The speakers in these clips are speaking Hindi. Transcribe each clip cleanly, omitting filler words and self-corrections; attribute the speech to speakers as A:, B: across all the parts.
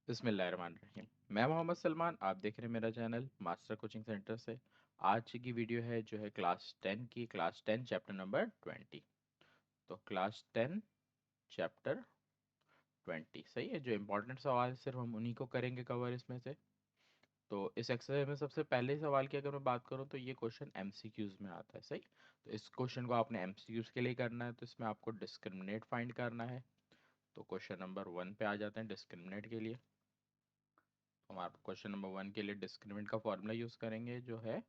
A: बिस्मिल्लाहिर्रहमानिर्रहीम। मैं मोहम्मद सलमान, आप देख रहे हैं मेरा चैनल मास्टर कोचिंग सेंटर से। आज की वीडियो है जो है क्लास 10 चैप्टर नंबर 20। तो क्लास 10 चैप्टर 20 सही है। जो इम्पोर्टेंट सवाल है सिर्फ हम उन्हीं को करेंगे कवर इसमें से। तो इस एक्सरसाइज में सबसे पहले सवाल की अगर मैं बात करूँ तो ये क्वेश्चन एमसीक्यूज में आता है सही। तो इस क्वेश्चन को आपने एमसीक्यूज के लिए करना है, तो इसमें आपको डिस्क्रिमिनेट फाइंड करना है। तो क्वेश्चन नंबर 1 पे आ जाते हैं डिस्क्रिमिनेट के लिए। हमारे क्वेश्चन नंबर 1 के लिए डिस्क्रिमिनेंट का फॉर्मूला यूज करेंगे जो है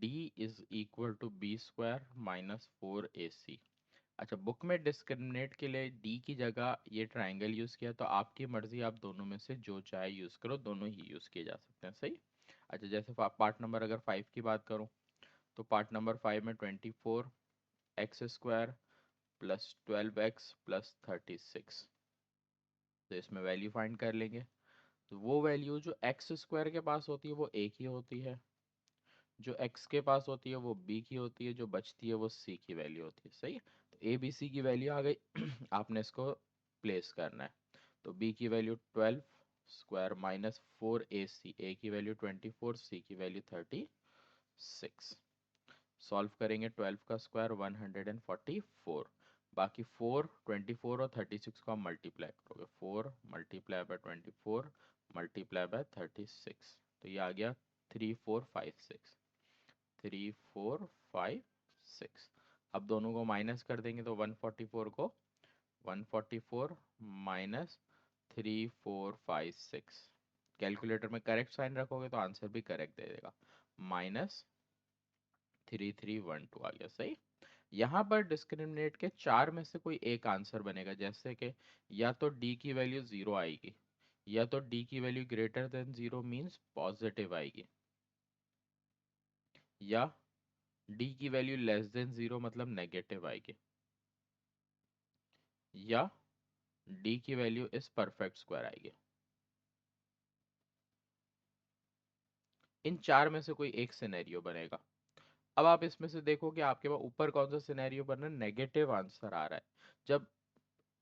A: d is equal to b square minus 4ac। अच्छा, बुक में डिस्क्रिमिनेट के लिए d की जगह ये ट्राइंगल यूज किया, तो आपकी मर्जी, आप दोनों में से जो चाहे यूज करो, दोनों ही यूज किए जा सकते हैं सही। अच्छा, जैसे पार्ट नंबर अगर 5 की बात करूं, तो पार्ट नंबर 5 में 24x² प्लस 12x प्लस 36। तो इसमें वैल्यू फाइंड कर लेंगे। तो वो वैल्यू जो एक्स स्क्वायर के पास होती है वो ए की होती है, जो एक्स के पास होती है वो बी की होती है, जो बचती है वो सी की वैल्यू होती है सही। तो ए बी सी की वैल्यू आ गई आपने इसको प्लेस करना है। तो बी की value 12 square minus 4ac, A की वैल्यू 24, सी की वैल्यू 36। सॉल्व करेंगे, 12 का स्क्वायर 144, बाकी 4 24 और 36 को आप मल्टीप्लाई करोगे, 4 मल्टीप्लाई बाय 24 मल्टीप्लाई बाय 36, तो ये आ गया 3456, 3456। अब दोनों को माइनस कर देंगे तो 144 को 144 माइनस 3456, कैलकुलेटर में करेक्ट साइन रखोगे तो आंसर भी करेक्ट दे देगा, माइनस 3312 आ गया सही। यहाँ पर डिस्क्रिमिनेट के चार में से कोई एक आंसर बनेगा, जैसे कि या तो डी की वैल्यू जीरो आएगी, या तो डी की value greater than zero means positive आएगी, या डी की वैल्यू लेस देन जीरो मतलब नेगेटिव आएगी, या डी की वैल्यू इज परफेक्ट स्क्वायर आएगी। इन चार में से कोई एक सिनेरियो बनेगा। अब आप इसमें से देखो कि आपके पास ऊपर कौन सा सिनेरियो बन रहा है, नेगेटिव आंसर आ रहा है। जब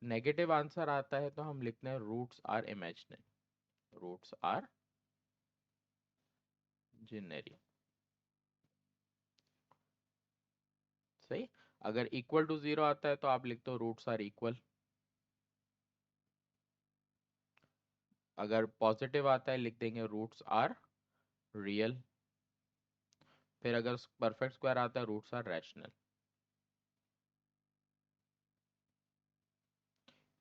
A: नेगेटिव आंसर आता है तो हम लिखते हैं roots are imaginary, roots are imaginary सही। अगर इक्वल टू जीरो आता है तो आप लिखते हो रूट्स आर इक्वल। अगर पॉजिटिव आता है लिख देंगे रूट्स आर रियल। फिर अगर परफेक्ट स्क्वायर आता है रूट्स आर रैशनल।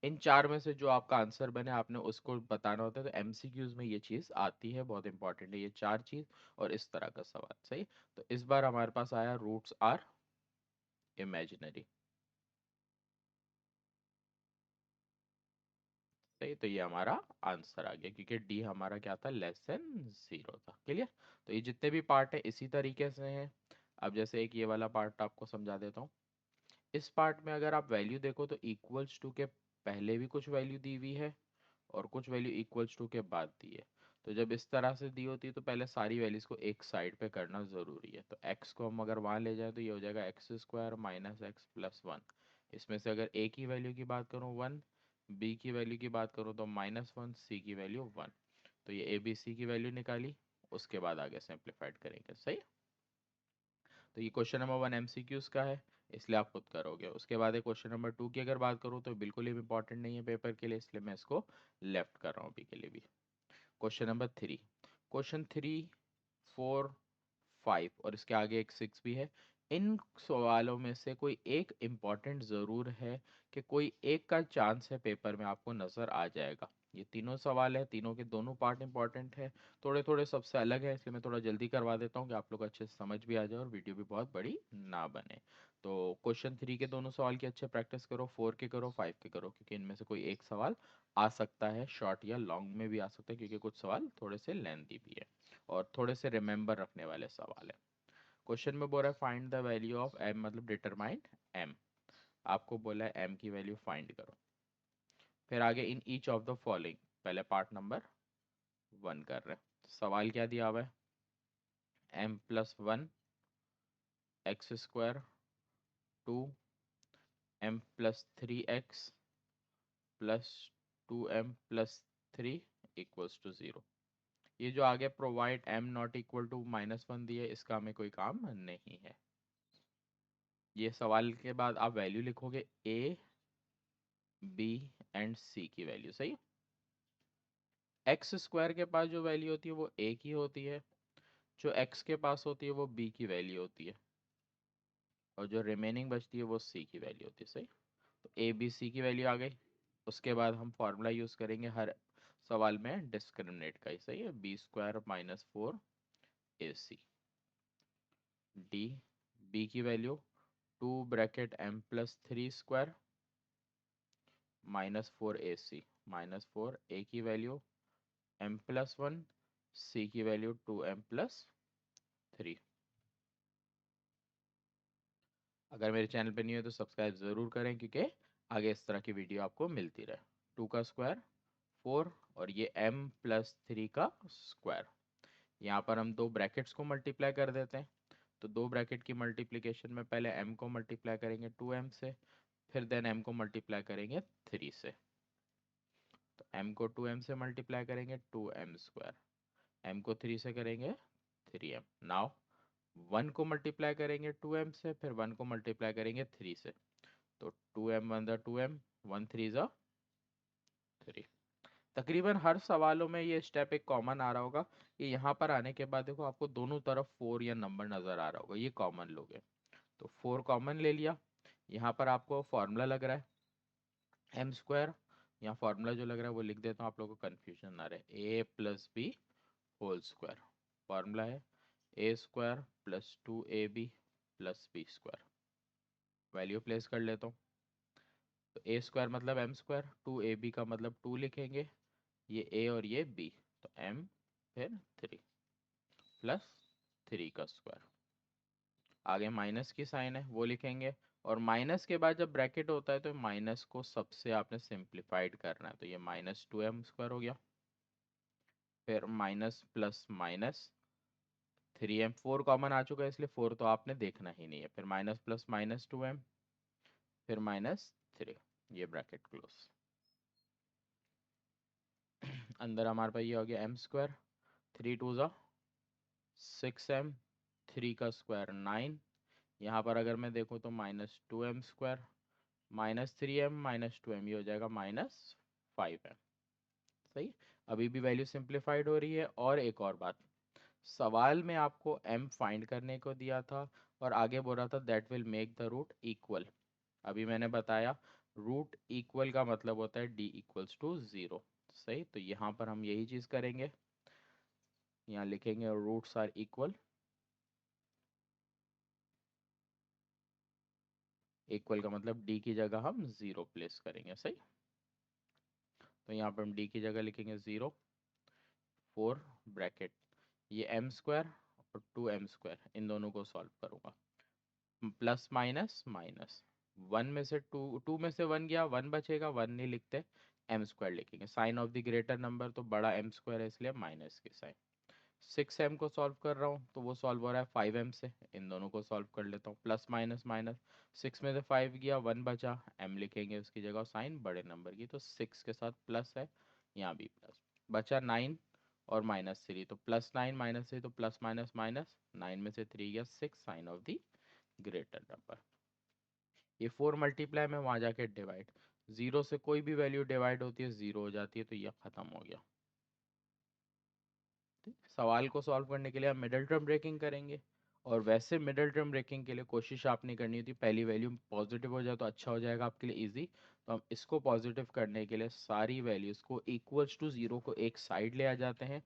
A: इन चार में से जो आपका आंसर बने आपने उसको बताना होता है। तो एमसीक्यूज में ये चीज आती है, बहुत इंपॉर्टेंट है ये चार चीज और इस तरह का सवाल सही। तो इस बार हमारे पास आया रूट्स आर इमेजिनरी सही। तो ये हमारा आंसर आ गया क्योंकि डी हमारा क्या था, लेस देन जीरो था। क्लियर। तो ये जितने भी पार्ट है इसी तरीके से हैं। अब जैसे एक ये वाला पार्ट आपको समझा देता हूँ। इस पार्ट में अगर आप वैल्यू देखो तो इक्वल्स टू के पहले भी कुछ वैल्यू दी हुई है और कुछ वैल्यू इक्वल्स टू के बाद दी है। तो जब इस तरह से दी होती है तो पहले सारी वैल्यूज को एक साइड पे करना जरूरी है। तो x को हम अगर वहां ले जाए तो ये हो जाएगा x square minus x plus one. इसमें से अगर a की वैल्यू की बात करूँ 1, b की वैल्यू की बात करूँ तो -1, c की वैल्यू 1। तो ये a b c की वैल्यू निकाली, उसके बाद आगे सिंप्लीफाइड करेंगे सही। तो ये क्वेश्चन नंबर 1 एमसीक्यूज का है, इसलिए आप खुद करोगे। उसके बाद एक क्वेश्चन नंबर 2 की अगर बात करूँ तो बिल्कुल ही इंपॉर्टेंट नहीं है पेपर के लिए, इसलिए मैं इसको लेफ्ट कर रहा हूँ अभी के लिए भी। क्वेश्चन नंबर 3, क्वेश्चन 3, 4, 5 और इसके आगे एक 6 भी है। इन सवालों में से कोई एक इम्पॉर्टेंट ज़रूर है कि कोई एक का चांस है पेपर में आपको नज़र आ जाएगा। ये तीनों सवाल है, तीनों के दोनों पार्ट इंपॉर्टेंट है, थोड़े थोड़े सबसे अलग है, इसलिए मैं थोड़ा जल्दी करवा देता हूँ कि आप लोग अच्छे से समझ भी आ जाए और वीडियो भी बहुत बड़ी ना बने। तो क्वेश्चन 3 के दोनों सवाल की अच्छे प्रैक्टिस करो, 4 के करो, 5 के करो, क्योंकि इनमें से कोई एक सवाल आ सकता है, शॉर्ट या लॉन्ग में भी आ सकता है, क्योंकि कुछ सवाल थोड़े से लेंथी भी है और थोड़े से रिमेंबर रखने वाले सवाल है। क्वेश्चन में बोल रहा है find the value of m, मतलब डिटरमाइन m। आपको बोला है m की वैल्यू फाइंड करो। फिर आगे in each of the following, पहले पार्ट नंबर 1 कर रहे हैं। सवाल क्या दिया हुआ है, m+1 x square 2 m+3 x plus 2m+3 equals to 0। ये जो आगे provide m not equal to -1 दिए, इसका हमें कोई काम नहीं है। ये सवाल के बाद आप वैल्यू लिखोगे a b एंड c की वैल्यू, सही। एक्स स्क्वायर के पास जो वैल्यू होती है वो a की होती है, जो x के पास होती है वो b की वैल्यू होती है, और जो रिमेनिंग बचती है वो c की वैल्यू होती है, सही। तो a b c की वैल्यू आ गई। उसके बाद हम फॉर्मूला यूज करेंगे हर सवाल में डिस्क्रिमिनेट का ही, सही है। b² -4 ac d, b की value 2 bracket m+3² -4 ac -4 a की वैल्यू m+1 c की वैल्यू 2m+3। अगर मेरे चैनल पे नहीं हो तो सब्सक्राइब ज़रूर करें, क्योंकि आगे इस तरह की वीडियो आपको मिलती रहे। 2 का स्क्वायर 4 और ये m+3 का स्क्वायर। यहाँ पर हम दो ब्रैकेट्स को मल्टीप्लाई कर देते हैं। तो दो ब्रैकेट की मल्टीप्लिकेशन में पहले m को मल्टीप्लाई करेंगे 2m से, फिर देन m को मल्टीप्लाई करेंगे 3 से। तो m को 2m से मल्टीप्लाई करेंगे 2m², m को 3 से करेंगे 3m। नाउ 1 को मल्टीप्लाई करेंगे 2m से, फिर 1 को मल्टीप्लाई करेंगे 3 से। तो 2m 1 2m, 1 3 3। तकरीबन हर सवालों में ये स्टेप एक कॉमन आ रहा होगा कि यहाँ पर आने के बाद देखो आपको दोनों तरफ 4 या नंबर नजर आ रहा होगा, ये कॉमन लोगे। तो 4 कॉमन ले लिया। यहाँ पर आपको फॉर्मूला लग रहा है m²। यहाँ फॉर्मूला जो लग रहा है वो लिख देता हूँ, आप लोगों को कन्फ्यूजन ना रहे। a+b² फॉर्मूला है a² +2ab+b²। वैल्यू प्लेस कर लेता हूँ। तो a² मतलब m², 2ab का मतलब 2 लिखेंगे, ये a और ये b, तो m फिर 3 प्लस 3 का स्क्वायर। आगे माइनस की साइन है वो लिखेंगे, और माइनस के बाद जब ब्रैकेट होता है तो माइनस को सबसे आपने सिंप्लीफाइड करना है, तो ये -2m² हो गया। फिर minus plus minus 3m, 4 common आ चुका है इसलिए 4 तो आपने देखना ही नहीं है। फिर माइनस प्लस -2m, फिर -3, ये ब्रैकेट क्लोज। अंदर हमारे पास ये हो गया m², 3 2 6m, 3 का स्क्वायर 9। यहाँ पर अगर मैं देखूँ तो -2m² -3m -2m, ये हो जाएगा -5m, सही। अभी भी वैल्यू सिंप्लीफाइड हो रही है। और एक और बात, सवाल में आपको m फाइंड करने को दिया था और आगे बोल रहा था that will make the root equal. अभी मैंने बताया रूट इक्वल का मतलब होता है d इक्वल्स टू 0, सही। तो यहाँ पर हम यही चीज़ करेंगे, यहाँ लिखेंगे रूट्स आर इक्वल। इक्वल का मतलब d की जगह हम 0 प्लेस करेंगे, सही। तो यहाँ पर हम d की जगह लिखेंगे 0, 4 ब्रैकेट ये m² और 2m², इन दोनों को सॉल्व करूँगा। प्लस माइनस माइनस, 1 में से 2, 2 में से 1 गया, 1 बचेगा, 1 नहीं लिखते, m² लिखेंगे। Sign of the greater number तो बड़ा m² है इसलिए माइनस की साइन। 6m को सॉल्व कर रहा हूँ तो वो सॉल्व हो रहा है 5m से, इन दोनों को सॉल्व कर लेता हूँ। प्लस माइनस माइनस, 6 में से 5 गया, 1 बचा, m लिखेंगे उसकी जगह, साइन बड़े नंबर की, तो 6 के साथ प्लस है, यहाँ भी प्लस। बचा 9 और -3, तो +9 -3, तो प्लस माइनस माइनस, 9 में से 3 गया 6, sign of the greater number. ये 4 मल्टीप्लाई में वहाँ जाके डिवाइड, 0 से कोई भी वैल्यू डिवाइड होती है 0 हो जाती है, तो ये खत्म हो गया। सवाल को सॉल्व करने के लिए हम मिडिल टर्म ब्रेकिंग करेंगे। और वैसे मिडिल टर्म ब्रेकिंग के लिए कोशिश आपने करनी होती, पहली वैल्यू पॉजिटिव हो जाए तो अच्छा हो जाएगा आपके लिए इजी। तो हम इसको पॉजिटिव करने के लिए सारी वैल्यूज को इक्वल्स टू 0 को एक साइड ले आ जाते हैं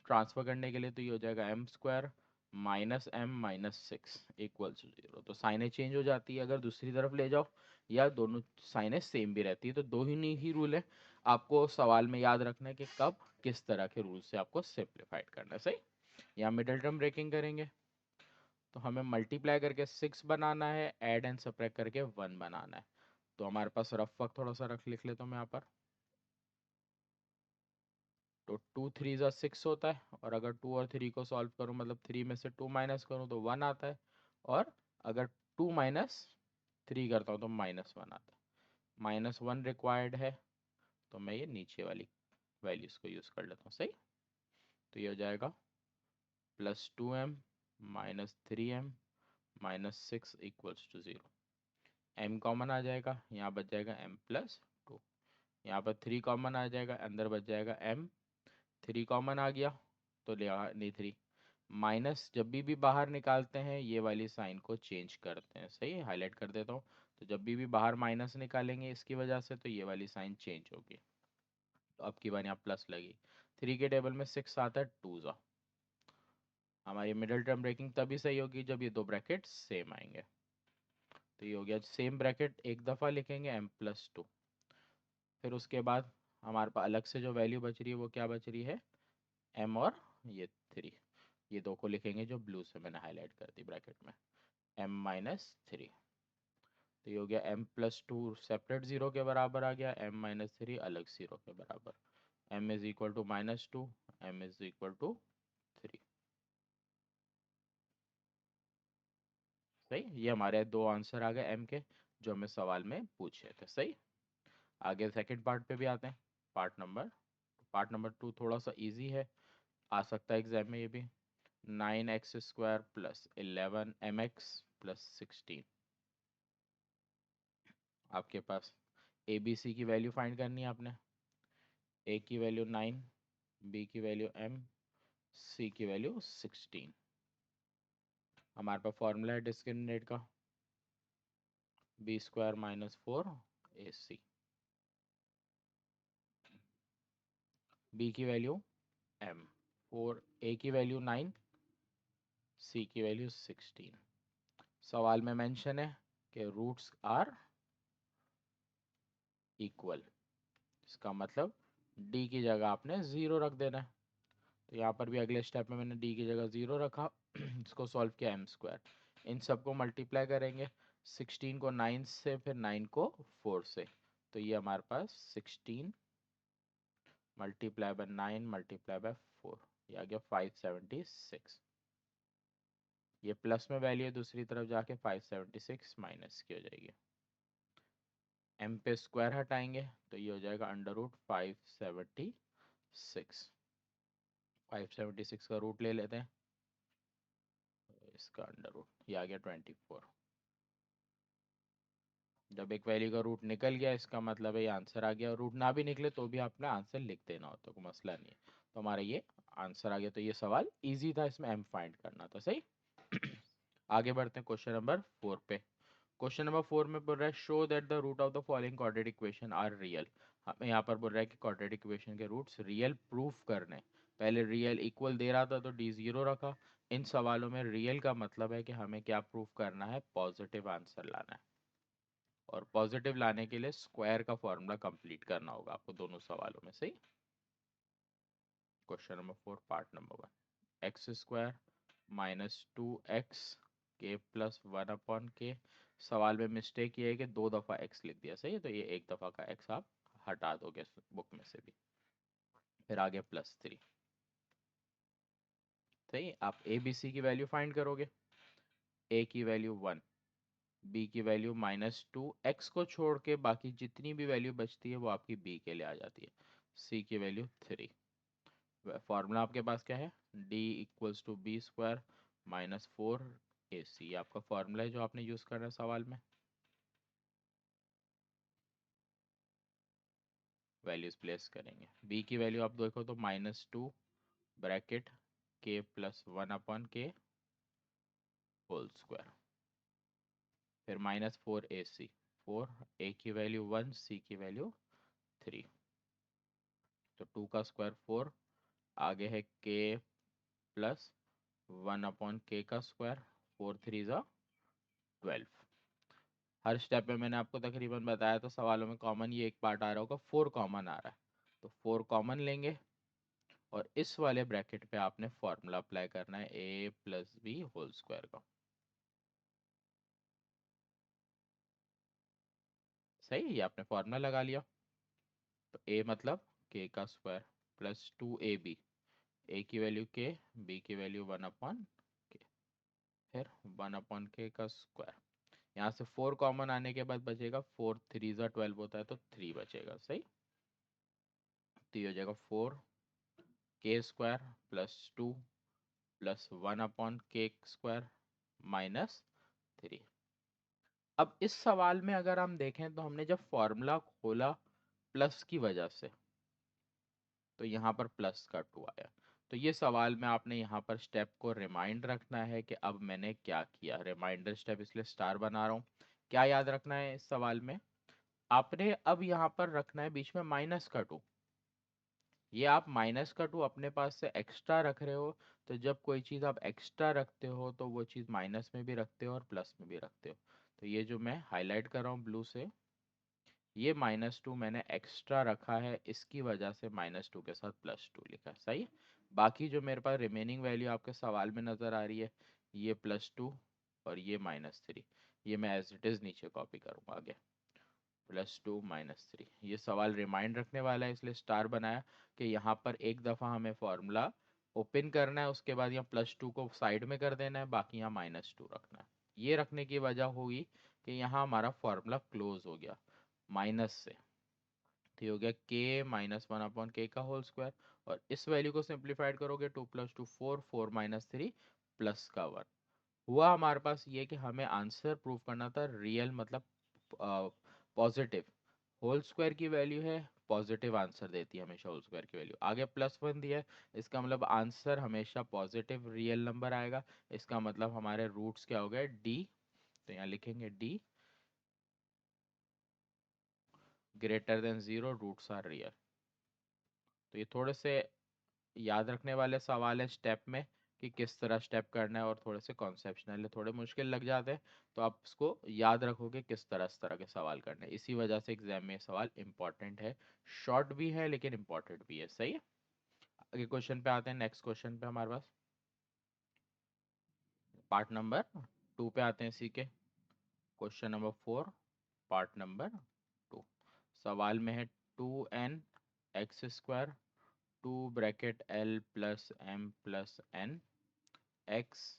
A: ट्रांसफर करने के लिए। तो ये हो जाएगा m² -m -6 इक्वल्स टू 0। तो साइनें चेंज हो जाती है अगर दूसरी तरफ ले जाओ, या दोनों साइनें सेम भी रहती है। तो दो ही नहीं ही रूल है, आपको सवाल में याद रखना है कि कब किस तरह के रूल से आपको सिंप्लीफाइड करना है, सही। यहाँ मिडिल टर्म ब्रेकिंग करेंगे तो हमें मल्टीप्लाई करके 6 बनाना है, ऐड एंड सब्ट्रैक्ट करके 1 बनाना है। तो हमारे पास रफ वर्क थोड़ा सा रख लिख लेता हूँ मैं यहाँ पर। तो 2 3 6 होता है, और अगर 2 और 3 को सॉल्व करूँ मतलब 3 में से 2 माइनस करूँ तो 1 आता है, और अगर 2 -3 करता हूँ तो -1 आता है। -1 रिक्वायर्ड है, तो मैं ये नीचे वाली वैल्यूज को यूज कर लेता हूँ। सही, तो ये हो जाएगा +2m -3m -6 equals to 0। m common आ जाएगा, यहाँ बच जाएगा m+2। यहाँ पर 3 कॉमन आ जाएगा, अंदर बच जाएगा m। 3 कॉमन आ गया तो ले नहीं 3 माइनस, जब भी बाहर निकालते हैं ये वाली साइन को चेंज करते हैं। सही है, हाईलाइट कर देता हूँ। तो जब भी बाहर माइनस निकालेंगे इसकी वजह से तो ये वाली साइन चेंज होगी। तो अब की बार यहाँ प्लस लगी। 3 के टेबल में 6 आता है, 2 जा। हमारी मिडिल टर्म ब्रेकिंग तभी सही होगी जब ये दो ब्रैकेट सेम आएंगे। तो ये हो गया, सेम ब्रैकेट एक दफ़ा लिखेंगे m+2। फिर उसके बाद हमारे पास अलग से जो वैल्यू बच रही है वो क्या बच रही है, m और ये 3। ये दो को लिखेंगे जो ब्लू से मैंने हाईलाइट कर दी ब्रैकेट में, m-3। तो ये हो गया m+2 सेपरेट 0 के बराबर आ गया, m-3 अलग 0 के बराबर। m is equal to -2, m is equal to 3। सही, ये हमारे दो आंसर आ गए m के जो हमें सवाल में पूछे थे। सही, आगे सेकंड पार्ट पे भी आते हैं। पार्ट नंबर 2 थोड़ा सा इजी है, आ सकता है एग्जाम में ये भी। 9x² + 11mx + 16। आपके पास ए बी सी की वैल्यू फाइंड करनी है आपने। ए की वैल्यू 9, बी की वैल्यू m, सी की वैल्यू 16। हमारे पास फॉर्मूला है डिस्क्रिमिनेट का, b² - 4ac। b की वैल्यू m, 4, a की वैल्यू 9, c की वैल्यू 16। सवाल में मेंशन है कि रूट्स आर इक्वल। इसका मतलब d की जगह आपने 0 रख देना है। तो यहाँ पर भी अगले स्टेप में मैंने d की जगह 0 रखा। इसको सॉल्व किया m²। इन सबको मल्टीप्लाई करेंगे, 16 को 9 से, फिर 9 को 4 से। तो ये हमारे पास 16 × 9 × 4, ये आ गया 576। ये प्लस में वैल्यू है, दूसरी तरफ जाके 576 माइनस की हो जाएगी। m पे स्क्वायर हटाएंगे तो ये हो जाएगा √576। 576 का रूट ले लेते हैं, इसका अंडर रूट, ये आ गया 24। जब एक वैल्यू का रूट निकल गया इसका मतलब है ये आंसर आ गया। और रूट ना भी निकले तो भी अपना आंसर लिख देना होता है, कोई मसला नहीं है। तो हमारा ये आंसर आ गया। तो ये सवाल इजी था, इसमें m फाइंड करना था। सही। आगे बढ़ते हैं क्वेश्चन नंबर 4 पे। क्वेश्चन नंबर 4 में बोल रहा है show that the root of the following quadratic equation are real. हमें यहाँ पर बोल रहा है कि क्वाड्रेटिक इक्वेशन के रूट्स रियल प्रूफ करने। पहले रियल इक्वल दे रहा था तो d 0 रखा। इन सवालों में रियल का मतलब है कि हमें क्या प्रूफ करना है, पॉजिटिव आंसर लाना है। और पॉजिटिव लाने के लिए स्क्वायर का फॉर्मूला कंप्लीट करना होगा आपको दोनों सवालों में। सही। Question number 4 part number 1, x² - 2x k + 1/k। सवाल में मिस्टेक ये है कि 2 दफ़ा x लिख दिया। सही है, तो ये एक दफ़ा का x आप हटा दोगे बुक में से भी। फिर आगे +3। सही, आप a b c की वैल्यू फाइंड करोगे। a की वैल्यू 1, b की वैल्यू -2, x को छोड़ के बाकी जितनी भी वैल्यू बचती है वो आपकी b के लिए आ जाती है। c की वैल्यू 3। फॉर्मूला आपके पास क्या है, d = b² - 4ac। आपका फॉर्मूला है जो आपने यूज करना है सवाल में। वैल्यूज प्लेस करेंगे। b की वैल्यू आप देखो तो -2 bracket k + 1/k whole square, फिर -4ac। 4, a की वैल्यू 1, c की वैल्यू 3। तो 2 का स्क्वायर 4, आगे है k + 1/k का स्क्वायर, 4 3 ज़ा 12। हर स्टेप में मैंने आपको तकरीबन बताया था सवालों में कॉमन ये एक पार्ट आ रहा होगा, 4 कॉमन आ रहा है। तो 4 कॉमन लेंगे और इस वाले ब्रैकेट पे आपने फॉर्मूला अप्लाई करना है a + b होल स्क्वायर का। सही, ये आपने फॉर्मूला लगा लिया। तो a मतलब k का स्क्वायर +2ab, a की वैल्यू k, b की वैल्यू 1/k, फिर 1/k का स्क्वायर। यहाँ से 4 कॉमन आने के बाद बचेगा 4 3 ज़ा 12 होता है तो 3 बचेगा। सही, तो ये हो जाएगा 4k² plus 2 plus 1/k² minus 3। अब इस सवाल में अगर हम देखें तो हमने जब फॉर्मूला खोला प्लस की वजह से, तो यहाँ पर प्लस का 2 आया। तो ये सवाल में आपने यहाँ पर स्टेप को रिमाइंड रखना है कि अब मैंने क्या किया। रिमाइंडर स्टेप इसलिए स्टार बना रहा हूँ। क्या याद रखना है इस सवाल में, आपने अब यहाँ पर रखना है बीच में माइनस का 2। ये आप माइनस का 2 अपने पास से एक्स्ट्रा रख रहे हो, तो जब कोई चीज़ आप एक्स्ट्रा रखते हो तो वो चीज़ माइनस में भी रखते हो और प्लस में भी रखते हो। तो ये जो मैं हाईलाइट कर रहा हूँ ब्लू से, ये -2 मैंने एक्स्ट्रा रखा है, इसकी वजह से -2 के साथ +2 लिखा है। सही है। बाकी जो मेरे पास रिमेनिंग वैल्यू आपके सवाल में नज़र आ रही है, ये +2 और ये -3, ये मैं एज इट इज़ नीचे कॉपी करूँगा आगे। +2 -3, ये सवाल रिमाइंड रखने वाला है, इसलिए स्टार बनाया कि यहाँ पर एक दफ़ा हमें फॉर्मूला ओपन करना है, उसके बाद यहाँ +2 को साइड में कर देना है, बाकी यहाँ -2 रखना है। ये रखने की वजह होगी कि यहाँ हमारा फॉर्मूला क्लोज हो गया माइनस से। तो ये हो गया k -1/k का होल स्क्वायर, और इस वैल्यू को सिंप्लीफाइड करोगे 2 + 2 4, 4 - 3 प्लस का 1। हुआ हमारे पास ये कि हमें आंसर प्रूव करना था रियल, मतलब पॉजिटिव। होल स्क्वायर की वैल्यू है पॉजिटिव, आंसर देती है हमेशा होल स्क्वायर की वैल्यू। आगे +1 दिया है, इसका मतलब आंसर हमेशा पॉजिटिव रियल नंबर आएगा। इसका मतलब हमारे रूट्स क्या हो गए, d। तो यहाँ लिखेंगे d >0, रूट्स आर रियल। तो ये थोड़े से याद रखने वाले सवाल है स्टेप में, कि किस तरह स्टेप करना है, और थोड़े से कॉन्सेप्शनल है, थोड़े मुश्किल लग जाते हैं, तो आप इसको याद रखोगे किस तरह के सवाल करने हैं। इसी वजह से एग्जाम में सवाल इंपॉर्टेंट है, शॉर्ट भी है लेकिन इंपॉर्टेंट भी है। सही है। आगे क्वेश्चन पे आते हैं, नेक्स्ट क्वेश्चन पे हमारे पास पार्ट नंबर 2 पे आते हैं। इसी के क्वेश्चन नंबर 4 पार्ट नंबर 2। सवाल में है 2n(x²) 2 (l+m+n) x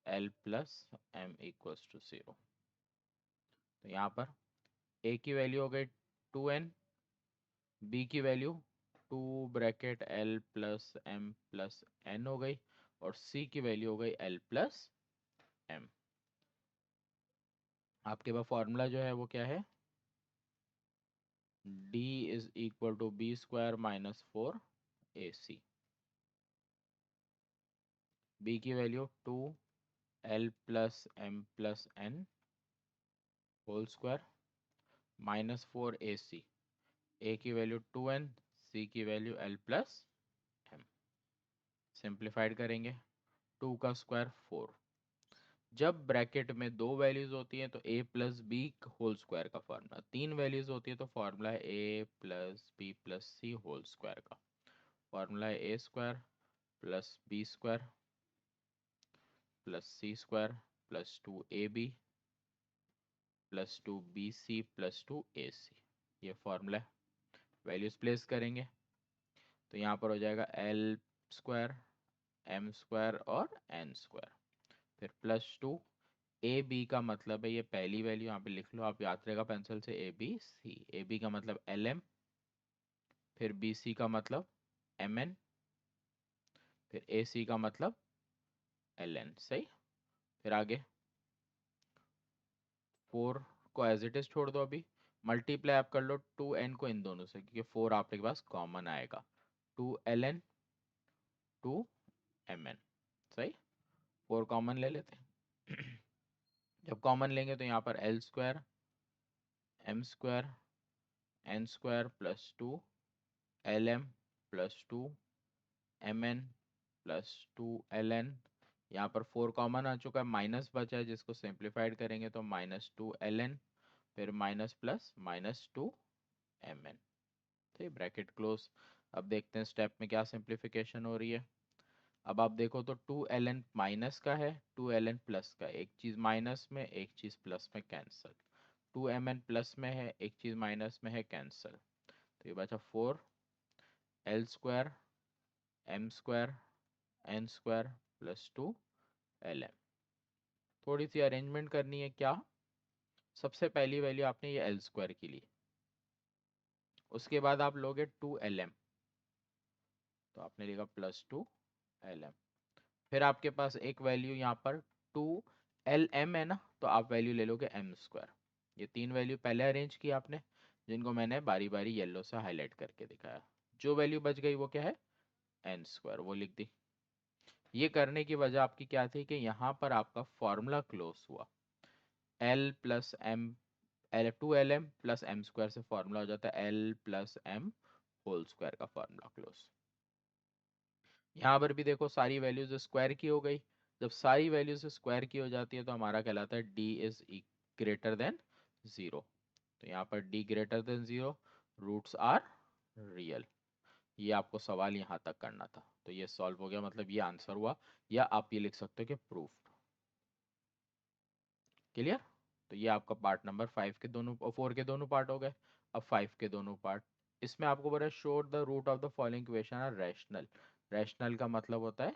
A: l+m = 0। तो यहाँ पर a की वैल्यू हो गई 2n, b की वैल्यू 2 (l+m+n) हो गई, और c की वैल्यू हो गई l+m। आपके पास फॉर्मूला जो है वो क्या है, d = b² - 4ac। b की value 2 (l+m+n) whole square -4ac। a की वैल्यू 2n, c की वैल्यू l+m। सिंप्लीफाइड करेंगे, 2 का स्क्वायर 4। जब ब्रैकेट में दो वैल्यूज होती हैं तो a + b होल स्क्वायर का फॉर्मूला, 3 वैल्यूज होती है तो फॉर्मूला है a + b + c whole square का। फॉर्मूला है a² + b² + c² + 2ab + 2bc + 2ac। ये फॉर्मूला है। वैल्यूज प्लेस करेंगे तो यहाँ पर हो जाएगा l² m² और n²। फिर +2 ए बी का मतलब है, ये पहली वैल्यू यहाँ पे लिख लो, आप याद रहेगा पेंसिल से, ABC। ए बी का मतलब LM, फिर BC का मतलब MN, फिर AC का मतलब LN। सही। फिर आगे 4 को एज इट इज छोड़ दो, अभी मल्टीप्लाई आप कर लो 2n को इन दोनों से, क्योंकि 4 आपके पास कॉमन आएगा। 2ln 2mn। सही। 4 कॉमन ले लेते हैं। जब कॉमन लेंगे तो यहाँ पर l² m² n² + 2 lm + 2 mn + 2ln। यहाँ पर 4 कॉमन आ चुका है, माइनस बचा है जिसको सिंप्लीफाइड करेंगे तो -2ln, फिर माइनस प्लस -2mn। ठीक, ब्रैकेट क्लोज। अब देखते हैं स्टेप में क्या सिंप्लीफिकेशन हो रही है। अब आप देखो तो 2ln माइनस का है, 2ln प्लस का, एक चीज़ माइनस में एक चीज़ प्लस में, कैंसिल। 2mn प्लस में है, एक चीज़ माइनस में है, कैंसिल। तो ये बचा 4l² m² n² + 2lm। थोड़ी सी अरेंजमेंट करनी है। क्या, सबसे पहली वैल्यू आपने ये l² की ली, उसके बाद आप लोगे 2lm, आपने लिखा +2 LM। फिर आपके पास एक वैल्यू यहाँ पर 2LM है ना, तो आप वैल्यू ले लोगे m²। ये तीन वैल्यू पहले अरेंज की आपने, जिनको मैंने बारी बारी येलो से हाईलाइट करके दिखाया। जो वैल्यू बच गई वो क्या है, n², वो लिख दी। ये करने की वजह आपकी क्या थी कि यहाँ पर आपका फॉर्मूला क्लोज हुआ। L plus m, L2LM plus m² से फॉर्मूला हो जाता है L+m² का फॉर्मूला क्लोज। यहाँ पर भी देखो सारी वैल्यूज स्क्वायर की हो गई। जब सारी वैल्यूज स्क्वायर की हो जाती है तो हमारा कहलाता है d इज ग्रेटर देन 0। तो यहाँ पर d greater than 0, roots are real. ये आपको सवाल यहाँ तक करना था, तो ये सॉल्व हो गया, मतलब ये आंसर हुआ, या आप ये लिख सकते हो कि प्रूफ। क्लियर। तो ये आपका पार्ट नंबर 5 के दोनों, 4 के दोनों पार्ट हो गए। अब 5 के दोनों पार्ट, इसमें आपको बोला show the root of the following equation are rational. Rational का मतलब होता है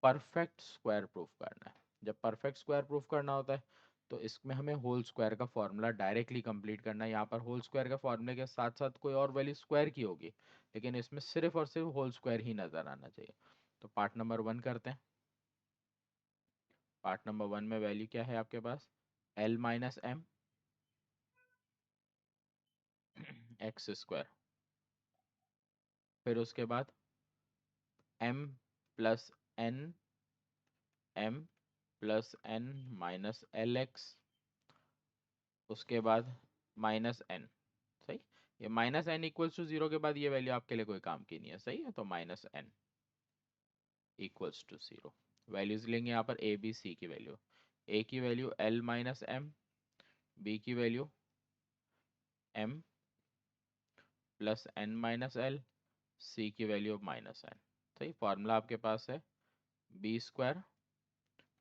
A: परफेक्ट स्क्वायर प्रूफ करना है। जब परफेक्ट स्क्वायर प्रूफ करना होता है तो इसमें हमें होल स्क्वायर का फॉर्मूला डायरेक्टली कंप्लीट करना है। यहाँ पर होल स्क्वायर का फॉर्मूले के साथ साथ कोई और वैल्यू स्क्वायर की होगी, लेकिन इसमें सिर्फ और सिर्फ होल स्क्वायर ही नजर आना चाहिए। तो पार्ट नंबर 1 करते हैं। पार्ट नंबर 1 में वैल्यू क्या है आपके पास, L-m x²। फिर उसके बाद m+n m+n-lx। उसके बाद -n। सही। ये -n=0 के बाद ये वैल्यू आपके लिए कोई काम की नहीं है, सही है। तो -n=0। वैल्यूज लेंगे यहाँ पर a b c की वैल्यू। a की वैल्यू L-m, b की वैल्यू m+n-l, c की वैल्यू -n। सही। फॉर्मूला आपके पास है b²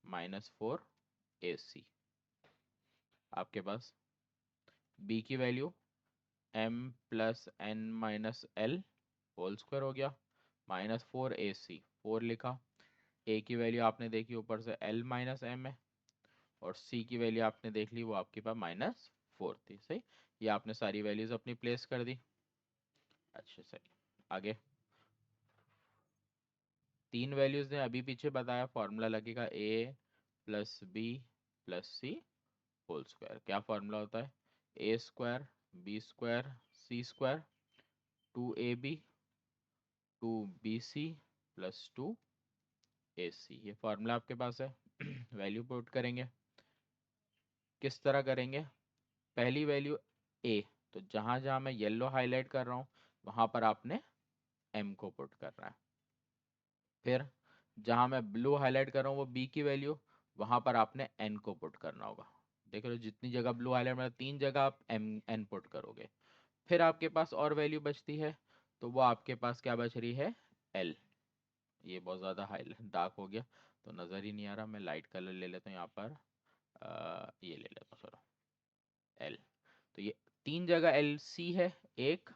A: -4ac। आपके पास b की वैल्यू m+n-l होल स्क्वायर हो गया, -4ac, 4 लिखा। a की वैल्यू आपने देखी ऊपर से L-m है, और c की वैल्यू आपने देख ली वो आपके पास -4 थी। सही। ये आपने सारी वैल्यूज अपनी प्लेस कर दी। अच्छा सही। आगे तीन वैल्यूज ने अभी पीछे बताया, फॉर्मूला लगेगा a+b+c होल स्क्वायर। क्या फॉर्मूला होता है, a² b² c², 2ab 2bc +2ac। ये फॉर्मूला आपके पास है। वैल्यू पुट करेंगे, किस तरह करेंगे, पहली वैल्यू a, तो जहां जहां मैं येलो हाईलाइट कर रहा हूं वहां पर आपने m को पुट करना है। फिर जहां मैं ब्लू हाईलाइट कर रहा हूँ वो b की वैल्यू, वहां पर आपने n को पुट करना होगा। देख रहे हो जितनी जगह ब्लू हाईलाइट मतलब 3 जगह आप n पुट करोगे। फिर आपके पास और वैल्यू बचती है, तो वो आपके पास क्या बच रही है, l। ये बहुत ज़्यादा हाईलाइट डार्क हो गया तो नज़र ही नहीं आ रहा, मैं लाइट कलर ले लेता हूँ यहाँ पर, ये ले लेता हूँ थोड़ा, l। तो ये तीन जगह एल सी है, 1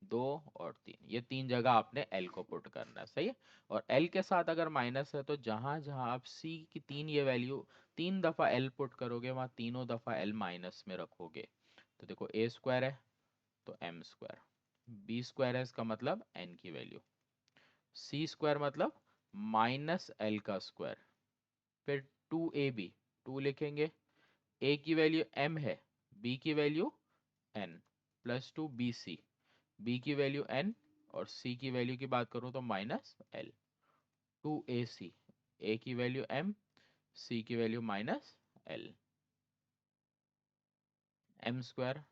A: 2 और 3, ये तीन जगह आपने L को पुट करना है। सही है। और L के साथ अगर माइनस है तो जहां जहां आप C की तीन ये वैल्यू 3 दफा L पुट करोगे वहां तीनों दफा L माइनस में रखोगे। तो देखो a² है तो m², b² है इसका मतलब n की वैल्यू, c² मतलब -l का स्क्वायर। फिर 2ab, 2 लिखेंगे, a की वैल्यू m है, b की वैल्यू n, +2bc, b की वैल्यू n, और c की वैल्यू की बात करूं तो -l। 2ac, a की वैल्यू m, c की वैल्यू -l। m²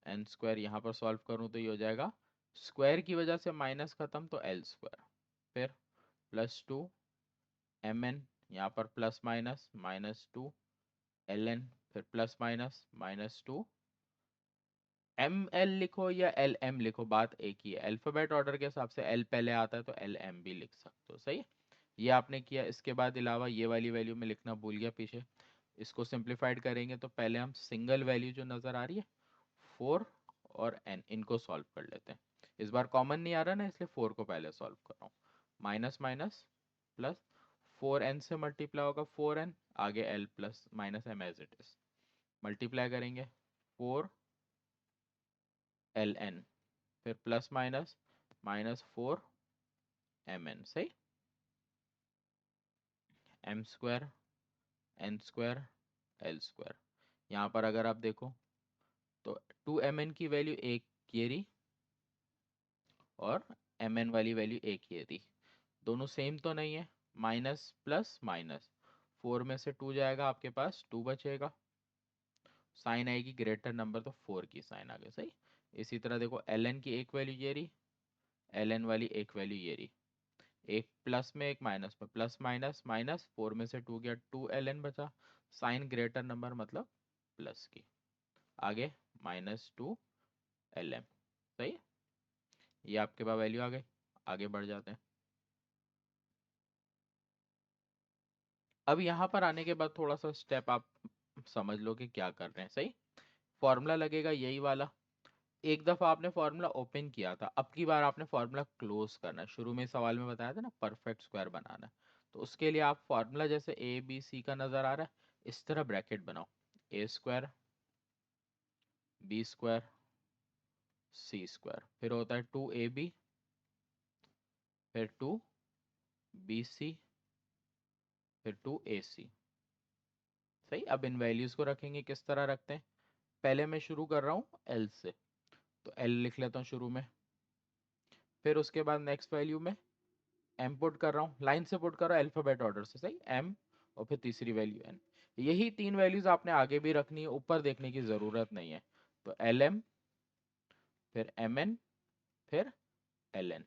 A: n² यहाँ पर सॉल्व करूं तो ये हो जाएगा, स्क्वायर की वजह से माइनस खत्म तो l²। फिर +2mn, यहाँ पर प्लस माइनस -2ln, फिर प्लस माइनस -2 ml लिखो या lm लिखो, बात एक ही है। अल्फाबेट ऑर्डर के हिसाब से l पहले आता है तो lm भी लिख सकते हो। सही है। ये आपने किया। इसके बाद अलावा ये वाली वैल्यू में लिखना भूल गया पीछे, इसको सिंप्लीफाइड करेंगे तो पहले हम सिंगल वैल्यू जो नज़र आ रही है 4 और n, इनको सॉल्व कर लेते हैं। इस बार कॉमन नहीं आ रहा ना, इसलिए 4 को पहले सॉल्व कर रहा हूँ। माइनस माइनस प्लस, 4n से मल्टीप्लाई होगा 4n, आगे l plus minus m as it is, multiply करेंगे 4ln, फिर प्लस माइनस -4mn, सही। m square, n square, l square. यहाँ पर अगर आप देखो तो 2mn की वैल्यू एक ये रही और mn वाली वैल्यू एक ये रही, दोनों सेम तो नहीं है। माइनस प्लस माइनस, 4 में से 2 जाएगा, आपके पास 2 बचेगा। साइन आएगी ग्रेटर नंबर तो 4 की साइन आ गई, सही। इसी तरह देखो ln की एक वैल्यू ये रही, ln वाली एक वैल्यू ये रही, एक प्लस में एक माइनस में, प्लस माइनस माइनस, 4 में से 2 गया, 2ln बचा। साइन ग्रेटर नंबर मतलब प्लस की, आगे -2ln, सही। ये आपके पास वैल्यू आ गई। आगे बढ़ जाते हैं। अब यहाँ पर आने के बाद थोड़ा सा स्टेप आप समझ लो कि क्या कर रहे हैं, सही। फॉर्मूला लगेगा यही वाला। एक दफा आपने फॉर्मूला ओपन किया था, अब की बार आपने फॉर्मूला क्लोज करना है। शुरू में सवाल में बताया था ना परफेक्ट स्क्वायर बनाना है, तो उसके लिए आप फॉर्मूला जैसे ए बी सी का नजर आ रहा है, इस तरह ब्रैकेट बनाओ। ए square, B square, C square, फिर होता है 2ab, फिर 2bc, फिर 2ac, सही। अब इन वैल्यूज को रखेंगे, किस तरह रखते हैं। पहले मैं शुरू कर रहा हूँ एल से, तो एल लिख लेता हूँ शुरू में। फिर उसके बाद नेक्स्ट वैल्यू में एम पुट कर रहा हूँ, लाइन से पुट कर रहा हूँ अल्फाबेट ऑर्डर से, सही। एम, और फिर तीसरी वैल्यू एन। यही तीन वैल्यूज आपने आगे भी रखनी है, ऊपर देखने की जरूरत नहीं है। तो एल एम, फिर एम एन, फिर एल एन।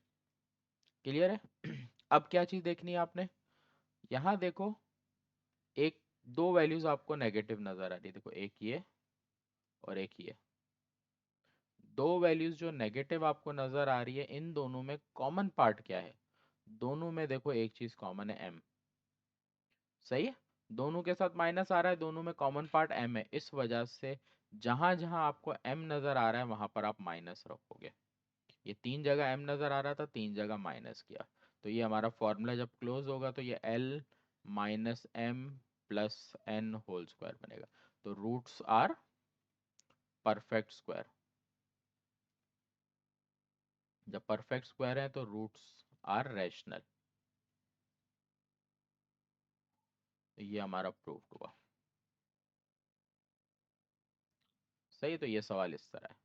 A: क्लियर है। अब क्या चीज देखनी है आपने, यहाँ देखो एक दो वैल्यूज आपको नेगेटिव नजर आ रही है, देखो एक ये और एक ये। दो वैल्यूज जो नेगेटिव आपको नजर आ रही है, इन दोनों में कॉमन पार्ट क्या है। दोनों में देखो एक चीज कॉमन है, एम, सही है। दोनों के साथ माइनस आ रहा है, दोनों में कॉमन पार्ट एम है, इस वजह से जहां जहां आपको एम नजर आ रहा है वहां पर आप माइनस रखोगे। ये तीन जगह एम नजर आ रहा था, तीन जगह माइनस किया, तो ये हमारा फॉर्मूला जब क्लोज होगा तो ये l minus m plus n whole square बनेगा। तो रूट्स आर परफेक्ट स्क्वायर। जब परफेक्ट स्क्वायर है तो रूट्स आर रैशनल। ये हमारा प्रूफ हुआ, सही। तो ये सवाल इस तरह है।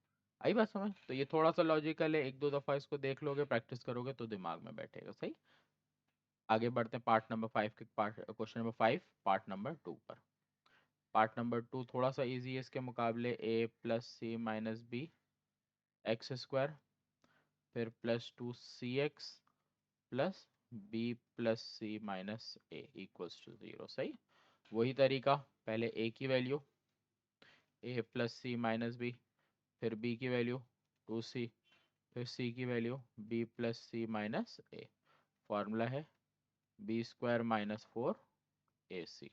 A: आई बात समझ। तो ये थोड़ा सा लॉजिकल है, एक दो दफा इसको देख लोगे, प्रैक्टिस करोगे तो दिमाग में बैठेगा, सही। आगे बढ़ते हैं पार्ट नंबर 5 के, part question number 5 part number 2 पर। पार्ट नंबर 2 थोड़ा सा इजी है इसके मुकाबले। A plus C minus B X square, फिर plus 2cx plus B plus C minus A equals to 0, सही। वही तरीका, पहले ए की value A plus C minus B, फिर बी की वैल्यू 2c, फिर सी की value B plus C minus A. Formula है B square minus 4ac।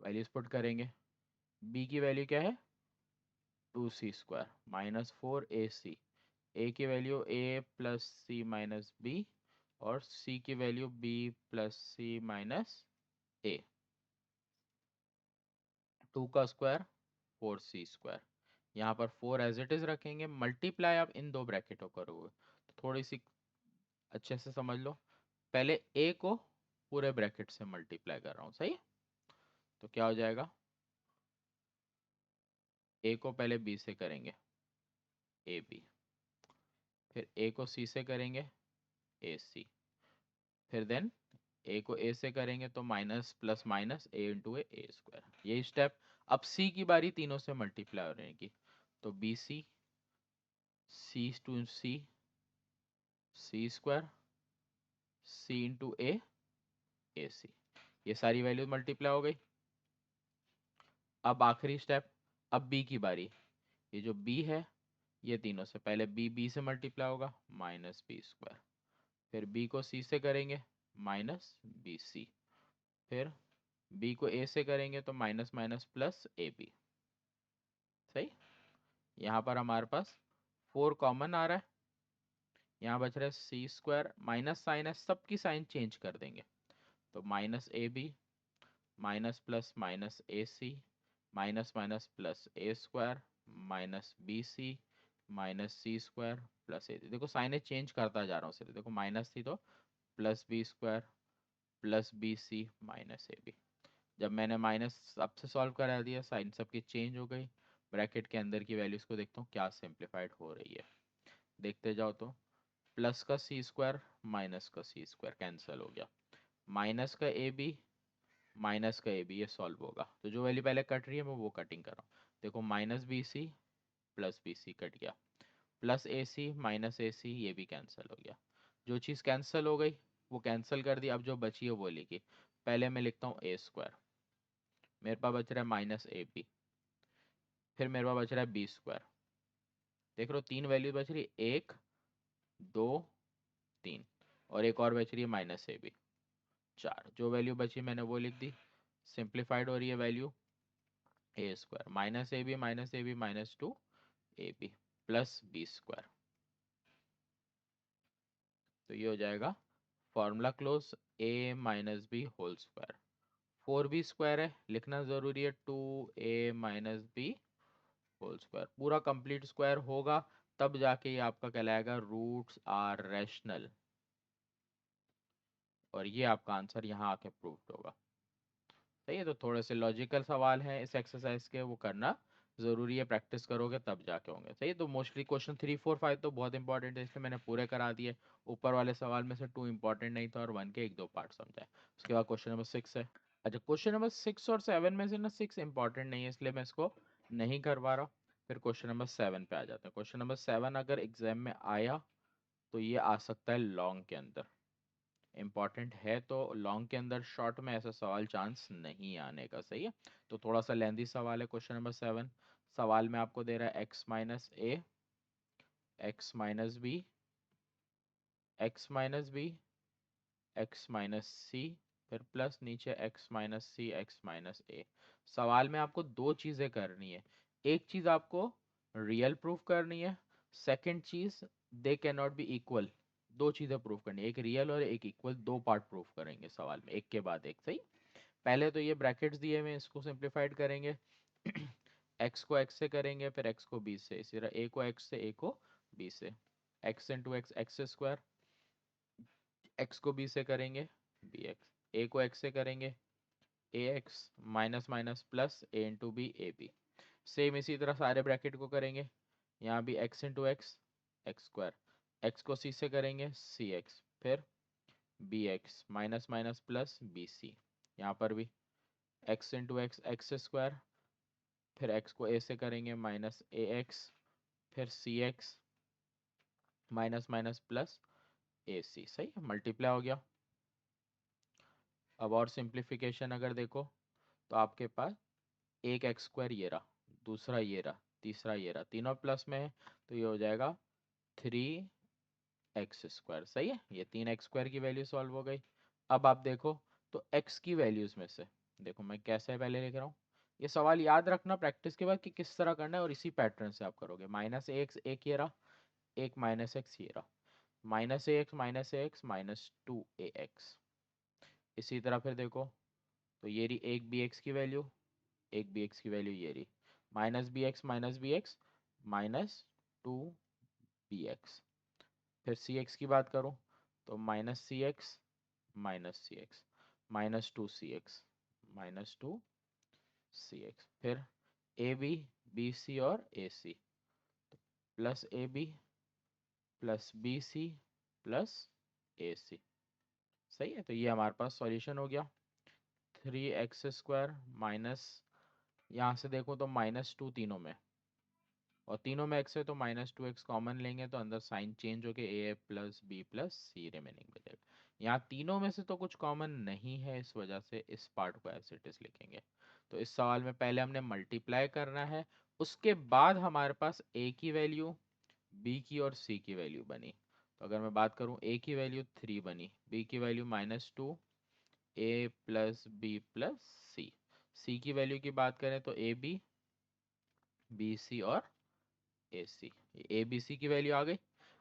A: Values put करेंगे। बी की वैल्यू क्या है, 2c square minus 4ac। A की value A plus C minus B, और सी की value B plus C minus ए। 2 का स्क्वायर 4c स्क्वायर। यहाँ पर 4 एज इट इज रखेंगे, मल्टीप्लाई आप इन दो ब्रैकेटों करोगे तो थोड़ी सी अच्छे से समझ लो। पहले ए को पूरे ब्रैकेट से मल्टीप्लाई कर रहा हूँ, सही। तो क्या हो जाएगा, ए को पहले बी से करेंगे ए बी, फिर ए को सी से करेंगे ए सी, फिर देन ए को ए से करेंगे तो माइनस प्लस माइनस ए इंटू ए स्क्वायर, यही स्टेप। अब सी की बारी तीनों से मल्टीप्लाई होने की, तो B C, C two C, C square, C into A C. ये सारी वैल्यू मल्टीप्लाई हो गई। अब आखिरी स्टेप, अब बी की बारी। ये जो बी है, ये तीनों से पहले बी से मल्टीप्लाई होगा, माइनस बी स्क्वायर, फिर बी को सी से करेंगे माइनस बी सी, फिर बी को ए से करेंगे तो minus minus plus a b, सही। यहाँ पर हमारे पास 4 कॉमन आ रहा है, यहाँ बच रहा है सी स्क्वायर, माइनस साइन है, सबकी साइन चेंज कर देंगे, तो minus A B, minus plus minus A C, minus minus plus A square, minus B C, -c² plus A, देखो साइनेज चेंज करता जा रहा हूँ सिर्फ, देखो माइनस थी तो +b² plus bc minus ab। जब मैंने माइनस सबसे सॉल्व करा दिया, साइन सबकी चेंज हो गई। ब्रैकेट के अंदर की वैल्यूज को देखता हूँ क्या सिंप्लीफाइड हो रही है, देखते जाओ। तो प्लस का c² माइनस का c² कैंसिल हो गया, माइनस का ए बी माइनस का ए बी, ये सॉल्व होगा। तो जो वैल्यू पहले कट रही है मैं वो कटिंग कर रहा हूँ। देखो -bc प्लस bc कट गया, प्लस ac माइनस ac, ये भी कैंसिल हो गया। जो चीज़ कैंसिल हो गई वो कैंसिल कर दी। अब जो बची है वो लिखी। पहले मैं लिखता हूँ a², मेरे पास बच रहा है -ab, फिर मेरे पास बच रहा है b²। देख रहे हो तीन वैल्यू बच रही है, 1 2 3, और एक और बच रही है -ab 4। जो वैल्यू बची मैंने वो लिख दी। सिंप्लीफाइड हो रही है value, a² -ab -2ab plus b²। तो ये हो जाएगा formula close, a minus b whole square. 4b² है, लिखना ज़रूरी है, 2a minus b whole square. पूरा कंप्लीट स्क्वायर होगा तब जाके ये आपका कहलाएगा रूट्स आर रैशनल, और ये आपका आंसर यहाँ आके प्रूव्ड होगा। सही है। तो थोड़े से लॉजिकल सवाल हैं इस एक्सरसाइज के, वो करना ज़रूरी है, प्रैक्टिस करोगे तब जाके होंगे। सही है। तो मोस्टली क्वेश्चन 3 4 5 तो बहुत इंपॉर्टेंट है, इसलिए मैंने पूरे करा दिए। ऊपर वाले सवाल में से 2 इंपॉर्टेंट नहीं था और 1 के 1 2 पार्ट समझाए। उसके बाद क्वेश्चन नंबर 6 है। अच्छा, क्वेश्चन नंबर 6 और 7 में से ना 6 इंपॉर्टेंट नहीं है, इसलिए मैं इसको नहीं करवा रहा। फिर क्वेश्चन नंबर 7 पे आ जाते हैं। क्वेश्चन नंबर 7 अगर एग्जाम में आया तो ये आ सकता है लॉन्ग के अंदर, इम्पॉर्टेंट है तो लॉन्ग के अंदर। शॉर्ट में ऐसा सवाल चांस नहीं आने का। सही है। तो थोड़ा सा लेंदी सवाल है क्वेश्चन नंबर 7। सवाल में आपको दे रहा है x minus A, X minus B, X minus B, X minus C, फिर प्लस नीचे x minus C, X minus A. सवाल में आपको दो चीज़ें करनी है। एक चीज़ आपको रियल प्रूफ करनी है, second cheese they can not be equal. दो चीज़ें प्रूफ करनी है, एक रियल और एक इक्वल, दो पार्ट प्रूफ करेंगे सवाल में एक के बाद एक। सही। पहले तो ये ब्रैकेट्स दिए हुए इसको सिंप्लीफाइड करेंगे। x को x से करेंगे, फिर x को b से, इसी तरह a को x से, a को b से। x into x x², x को b से करेंगे bx, a को x से करेंगे ax minus minus plus a into b a b. Same इसी तरह सारे ब्रैकेट को करेंगे। यहाँ भी x into x x², x को c से करेंगे cx, फिर bx minus minus plus bc। यहाँ पर भी x इंटू एक्स x², फिर x को a से करेंगे माइनस ax, फिर cx minus minus plus ac। सही है, मल्टीप्लाई हो गया। अब और सिंप्लीफिकेशन अगर देखो तो आपके पास एक x² ये रहा, दूसरा ये रहा, तीसरा ये रहा, तीनों प्लस में है, तो ये हो जाएगा 3x²। सही है। ये 3x² की वैल्यू सॉल्व हो गई। अब आप देखो तो x की वैल्यूज में से, देखो मैं कैसे पहले लिख रहा हूँ। ये सवाल याद रखना प्रैक्टिस के बाद कि किस तरह करना है, और इसी पैटर्न से आप करोगे। -ax एक ये रहा, एक -x ये रहा, -ax -2ax। इसी तरह फिर देखो तो ये रही एक bx की वैल्यू, एक bx की वैल्यू ये रही, -bx -2bx। फिर cx की बात करूँ तो -cx -cx -2cx -2cx। फिर ab bc और ac, plus ab plus bc plus ac। सही है। तो ये हमारे पास सॉल्यूशन हो गया। 3x² माइनस, यहाँ से देखो तो -2 तीनों में, और तीनों में x है तो -2x कॉमन लेंगे तो अंदर साइन चेंज होके a plus B plus c remaining बचेगा। यहाँ तीनों में से तो कुछ कॉमन नहीं है, इस वजह से इस पार्ट को एज इट इज लिखेंगे। तो इस सवाल में पहले हमने मल्टीप्लाई करना है, उसके बाद हमारे पास a की वैल्यू, b की और c की वैल्यू बनी। तो अगर मैं बात करूँ a की वैल्यू 3 बनी, b की value -2, a plus B plus c. c की वैल्यू की बात करें तो ए बी, बी सी और ए सी। ए बी सी की वैल्यू आ गई।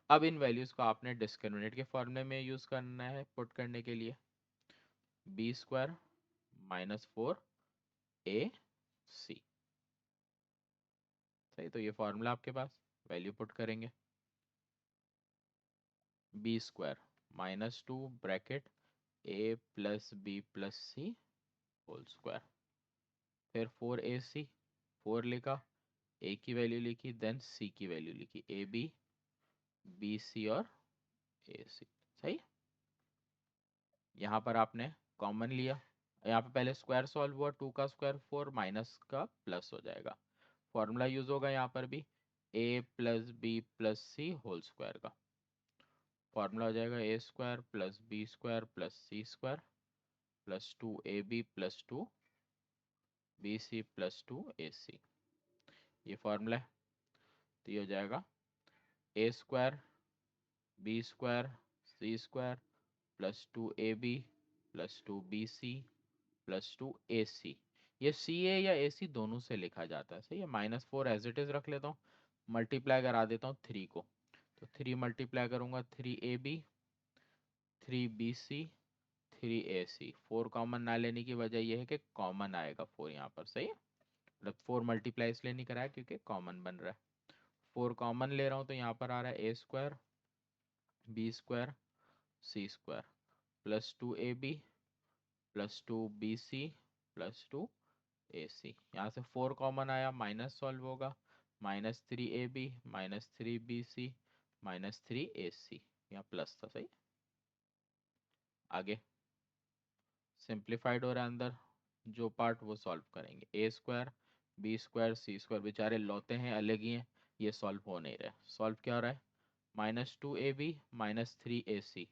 A: अब इन वैल्यूज को आपने डिस्क्रिमिनेंट के फॉर्मूले में यूज करना है पुट करने के लिए। b² -4ac। सही। तो ये फॉर्मूला आपके पास। वैल्यू पुट करेंगे, बी स्क्वायर -2 ब्रैकेट ए plus B plus C whole square, फिर 4ac, 4 लिखा, ए की वैल्यू लिखी, देन सी की वैल्यू लिखी, ए बी, बी सी और ए सी। सही। यहाँ पर आपने कॉमन लिया, यहाँ पे पहले स्क्वायर सॉल्व हुआ, 2 का स्क्वायर 4 माइनस का प्लस हो जाएगा, फॉर्मूला यूज होगा यहाँ पर भी, A plus B plus C whole square का फॉर्मूला हो जाएगा, A square plus B square plus C square plus 2ab plus 2bc plus 2ac। ये फॉर्मूला है। तो ये हो जाएगा A square B square C square plus 2ab plus 2bc plus 2ac। ये सी ए या ए सी दोनों से लिखा जाता है। सही है। -4 एज इट इज रख लेता हूँ, मल्टीप्लाई करा देता हूँ 3 को, तो 3 मल्टीप्लाई करूंगा 3ab 3bc 3ac। 4 कॉमन ना लेने की वजह यह है कि कॉमन आएगा 4 यहाँ पर। सही है। मतलब 4 मल्टीप्लाई इसलिए नहीं कराया क्योंकि कॉमन बन रहा है। 4 कॉमन ले रहा हूँ तो यहाँ पर आ रहा है A square B square C square plus 2ab plus 2bc plus 2ac। यहाँ से 4 कॉमन आया, माइनस सॉल्व होगा, -3ab -3bc -3ac। यहाँ प्लस था। सही। आगे सिंप्लीफाइड हो रहा है, अंदर जो पार्ट वो सॉल्व करेंगे, ए square B square C square बेचारे लौते हैं, अलग ही हैं, ये सॉल्व हो नहीं रहा है। सॉल्व क्या हो रहा है, -2ab -3ac।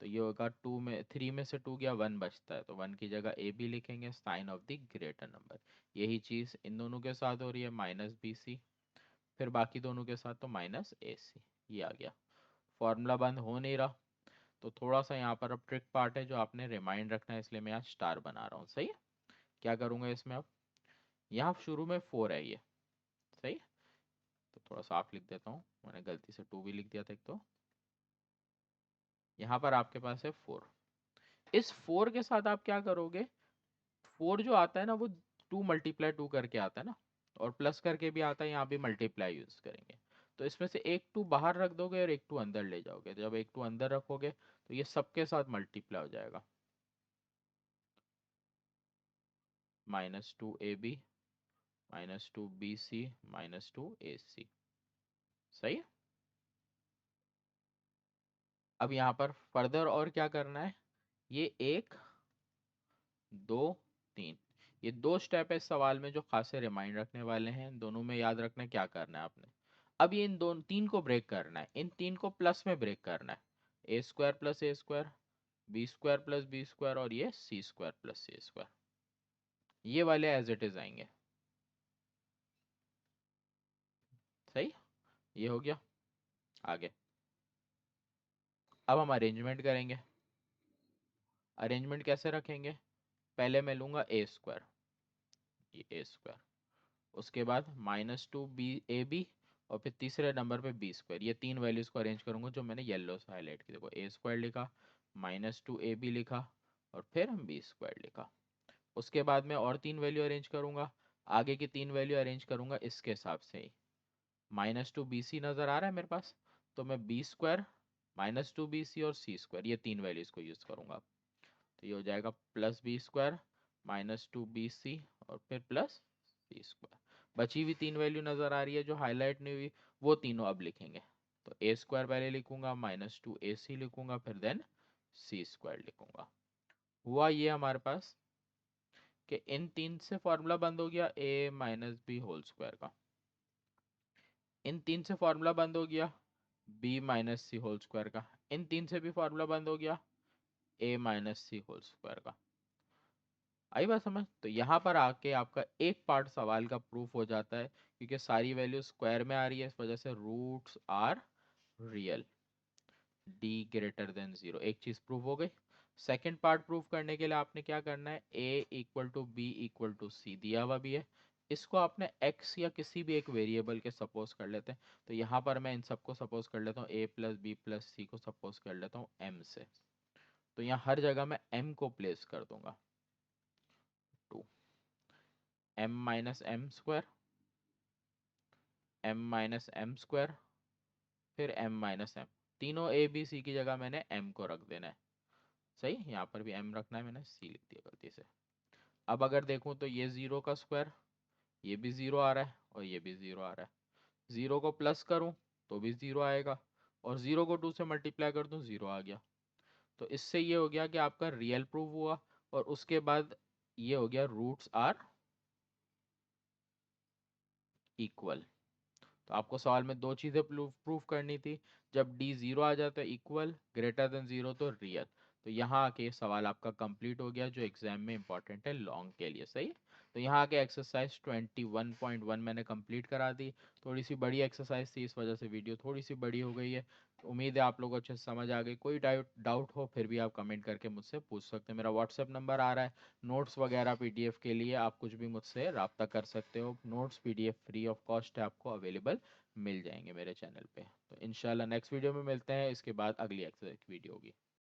A: तो ये होगा 2 में 3 में से 2 गया 1 बचता है, तो 1 की जगह ए बी लिखेंगे, sign of the greater number. यही चीज़ इन दोनों के साथ हो रही है, -bc, फिर बाकी दोनों के साथ तो -ac। ये आ गया। फॉर्मूला बंद हो नहीं रहा, तो थोड़ा सा यहाँ पर अब ट्रिक पार्ट है जो आपने रिमाइंड रखना है, इसलिए मैं यहाँ स्टार बना रहा हूँ। सही है। क्या करूँगा इसमें, अब यहाँ शुरू में 4 है ये। सही। तो थोड़ा सा आप लिख देता हूँ, मैंने गलती से 2 भी लिख दिया था एक, तो यहाँ पर आपके पास है 4। इस 4 के साथ आप क्या करोगे, 4 जो आता है ना वो 2 मल्टीप्लाई 2 करके आता है ना, और प्लस करके भी आता है, यहाँ भी मल्टीप्लाई यूज करेंगे। तो इसमें से एक 2 बाहर रख दोगे और एक 2 अंदर ले जाओगे। जब एक 2 अंदर रखोगे तो ये सबके साथ मल्टीप्लाई हो जाएगा, -2ab -2bc -2ac। सही है। अब यहाँ पर फर्दर और क्या करना है, ये 1 2 3, ये 2 स्टेप है इस सवाल में जो खासे रिमाइंड रखने वाले हैं। दोनों में याद रखना है क्या करना है आपने। अब ये इन दोनों 3 को ब्रेक करना है, इन 3 को प्लस में ब्रेक करना है, A square plus A square B square plus B square और ये C square plus C square. ये वाले एज इट इज आएंगे। सही। ये हो गया। आगे अब हम अरेंजमेंट करेंगे। अरेंजमेंट कैसे रखेंगे, पहले मैं लूंगा ए स्क्वायर, ये ए स्क्वायर, उसके बाद -2b ab और फिर तीसरे नंबर पे बी स्क्वायर। ये 3 वैल्यूज को अरेंज करूंगा जो मैंने येलो से हाईलाइट की। देखो ए स्क्वायर लिखा, -2ab लिखा और फिर हम बी स्क्वायर लिखा। उसके बाद मैं और 3 वैल्यू अरेंज करूंगा, आगे की 3 वैल्यू अरेंज करूंगा इसके हिसाब से ही। -2bc नजर आ रहा है मेरे पास, तो मैं बी स्क्वायर -2bc और सी स्क्वायर ये 3 वैल्यूज को यूज करूंगा। तो ये हो जाएगा +b स्क्वायर -2bc और फिर +c स्क्वायर। बची हुई 3 वैल्यू नज़र आ रही है जो हाईलाइट नहीं हुई, वो तीनों अब लिखेंगे। तो ए स्क्वायर पहले लिखूंगा, -2ac लिखूंगा, फिर देन सी स्क्वायर लिखूंगा। हुआ ये हमारे पास कि इन 3 से फॉर्मूला बंद हो गया a minus b whole square का, इन 3 से फॉर्मूला बंद हो गया b minus c whole square का, इन 3 से भी फॉर्मूला बंद हो गया a minus c whole square का। आई बात समझ। तो यहाँ पर आके आपका एक पार्ट सवाल का प्रूफ हो जाता है, क्योंकि सारी वैल्यू स्क्वायर में आ रही है, इस वजह से roots are real, d greater than 0। एक चीज प्रूफ हो गई। सेकंड पार्ट प्रूफ करने के लिए आपने क्या करना है, a equal to B equal to C दिया हुआ भी है, इसको आपने x या किसी भी एक वेरिएबल के सपोज कर लेते हैं। तो यहाँ पर मैं इन सबको सपोज कर लेता हूँ, a प्लस बी प्लस सी को सपोज कर लेता हूँ m से। तो यहाँ हर जगह मैं m को प्लेस कर दूंगा, 2 m minus m square m minus m square, फिर m माइनस एम। तीनों ए बी सी की जगह मैंने m को रख देना है। सही, यहाँ पर भी m रखना है, मैंने c लिख दिया गलती से। अब अगर देखूँ तो ये जीरो का स्क्वायर, ये भी जीरो आ रहा है और ये भी जीरो आ रहा है। जीरो को प्लस करूँ तो भी जीरो आएगा, और जीरो को टू से मल्टीप्लाई कर दूँ जीरो आ गया। तो इससे ये हो गया कि आपका रियल प्रूव हुआ। और उसके बाद ये हो गया रूट्स आर इक्वल। तो आपको सवाल में दो चीज़ें प्रूफ करनी थी। जब डी जीरो आ जाता है इक्वल ग्रेटर देन जीरो तो रियल। तो यहाँ आके ये सवाल आपका कंप्लीट हो गया जो एग्जाम में इंपॉर्टेंट है लॉन्ग के लिए। सही। तो यहाँ आके एक्सरसाइज 21.1 मैंने कंप्लीट करा दी। थोड़ी सी बड़ी एक्सरसाइज थी, इस वजह से वीडियो थोड़ी सी बड़ी हो गई है। उम्मीद है आप लोगों को अच्छे से समझ आ गई। कोई डाउट हो फिर भी आप कमेंट करके मुझसे पूछ सकते हैं। मेरा व्हाट्सएप नंबर आ रहा है। नोट्स वगैरह पीडीएफ के लिए आप कुछ भी मुझसे रब्ता कर सकते हो। Notes PDF free of cost है, आपको अवेलेबल मिल जाएंगे मेरे चैनल पे। तो इंशाल्लाह नेक्स्ट वीडियो में मिलते हैं, इसके बाद अगली एक्सरसाइज वीडियो होगी।